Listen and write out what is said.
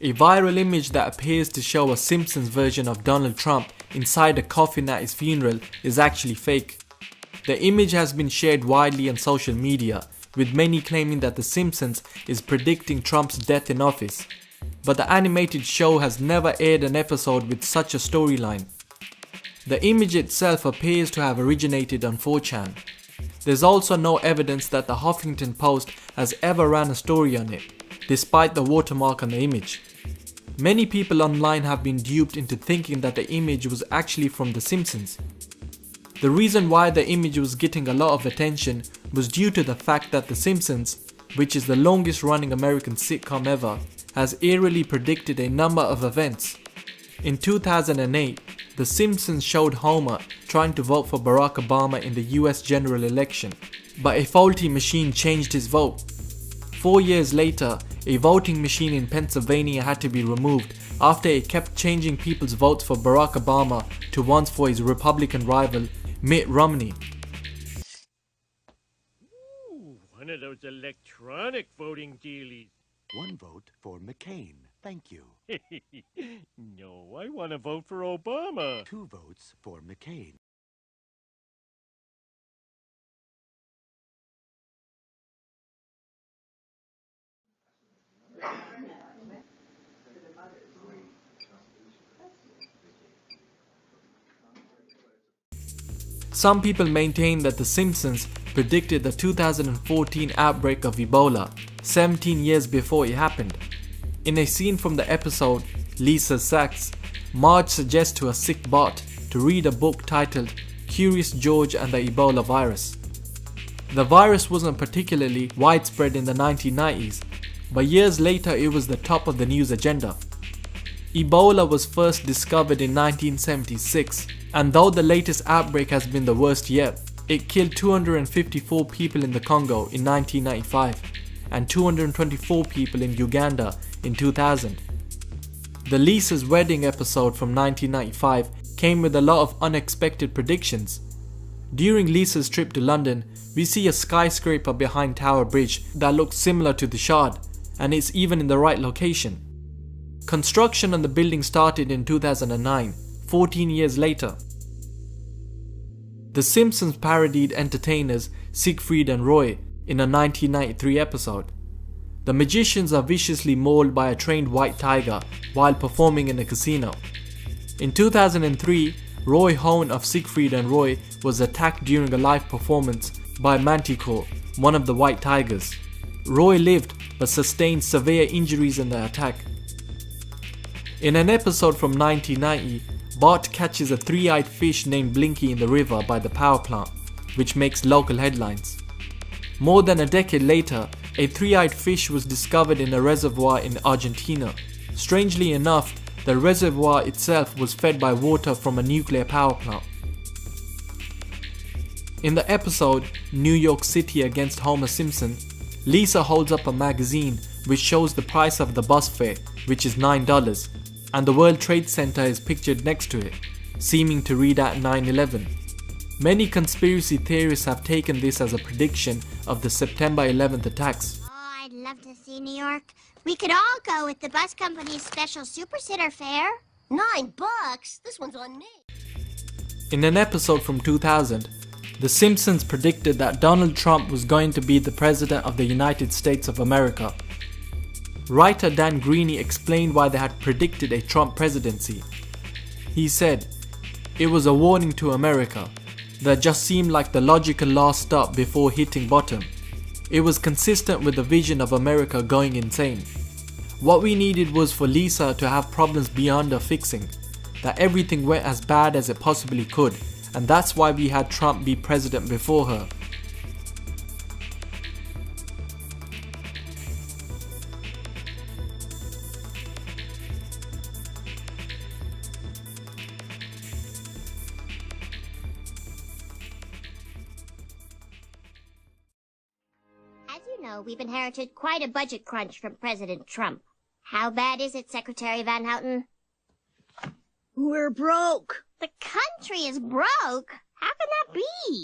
A viral image that appears to show a Simpsons version of Donald Trump inside a coffin at his funeral is actually fake. The image has been shared widely on social media, with many claiming that The Simpsons is predicting Trump's death in office. But the animated show has never aired an episode with such a storyline. The image itself appears to have originated on 4chan. There's also no evidence that the Huffington Post has ever ran a story on it, despite the watermark on the image. Many people online have been duped into thinking that the image was actually from The Simpsons. The reason why the image was getting a lot of attention was due to the fact that The Simpsons, which is the longest running American sitcom ever, has eerily predicted a number of events. In 2008, The Simpsons showed Homer trying to vote for Barack Obama in the US general election, but a faulty machine changed his vote. 4 years later, a voting machine in Pennsylvania had to be removed after it kept changing people's votes for Barack Obama to ones for his Republican rival, Mitt Romney. Ooh, one of those electronic voting dealies. One vote for McCain. Thank you. No, I want to vote for Obama. 2 votes for McCain. Some people maintain that The Simpsons predicted the 2014 outbreak of Ebola 17 years before it happened. In a scene from the episode Lisa Sacks, Marge suggests to a sick bot to read a book titled Curious George and the Ebola Virus. The virus wasn't particularly widespread in the 1990s, but years later it was the top of the news agenda. Ebola was first discovered in 1976, and though the latest outbreak has been the worst yet, it killed 254 people in the Congo in 1995 and 224 people in Uganda in 2000. The Lisa's wedding episode from 1995 came with a lot of unexpected predictions. During Lisa's trip to London, we see a skyscraper behind Tower Bridge that looks similar to the Shard, and it's even in the right location. Construction on the building started in 2009, 14 years later. The Simpsons parodied entertainers Siegfried and Roy in a 1993 episode. The magicians are viciously mauled by a trained white tiger while performing in a casino. In 2003, Roy Hone of Siegfried and Roy was attacked during a live performance by Manticore, one of the white tigers. Roy lived but sustained severe injuries in the attack. In an episode from 1990, Bart catches a 3-eyed fish named Blinky in the river by the power plant, which makes local headlines. More than a decade later, a 3-eyed fish was discovered in a reservoir in Argentina. Strangely enough, the reservoir itself was fed by water from a nuclear power plant. In the episode New York City against Homer Simpson, Lisa holds up a magazine which shows the price of the bus fare, which is $9, and the World Trade Center is pictured next to it, seeming to read out 9/11. Many conspiracy theorists have taken this as a prediction of the September 11th attacks. Oh, I'd love to see New York. We could all go with the bus company's special super sitter fare. $9? This one's on me. In an episode from 2000, The Simpsons predicted that Donald Trump was going to be the President of the United States of America. Writer Dan Greeny explained why they had predicted a Trump presidency. He said, "It was a warning to America that just seemed like the logical last stop before hitting bottom. It was consistent with the vision of America going insane. What we needed was for Lisa to have problems beyond her fixing, that everything went as bad as it possibly could, and that's why we had Trump be president before her." As you know, we've inherited quite a budget crunch from President Trump. How bad is it, Secretary Van Houten? We're broke. The country is broke? How can that be?